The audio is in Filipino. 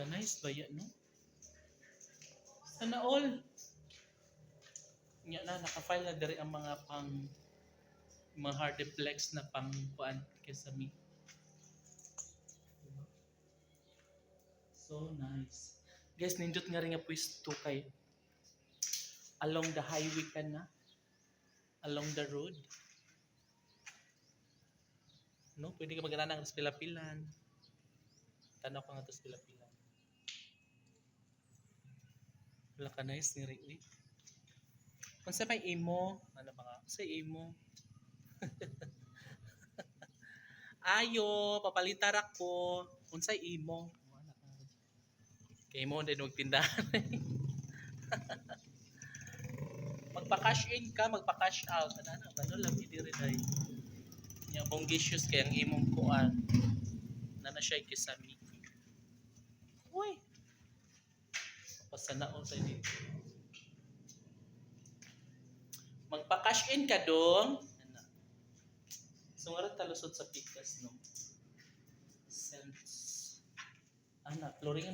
Nice ba yan, no? Sana all. Nya na, naka-file na diri ang mga hardiplex na pang kuan kesami. So nice. Guys, nindot nga rin nga pwesto kay along the highway ka na. Along the road. No, pwede ka mag-anang sa pila-pilan. Tanaw ka nga to sa pila-pilan. Wala ka nice ni Ricky. Kung sa may imo, ano ba nga? Sa imo. Ayo, papalitar ako. Kung sa imo. Kay mo din magtindahan. Magpa-cash in ka, magpa-cash out. Ano, ganun lang hindi rin ay. Yung bonggisius kaya ang imong kuan. Na siya kisami. Uy! Pasanaon sa dito. Magpa-cash in ka dong. So nga rin talusod sa pikas, no? Sense. Ana, floringan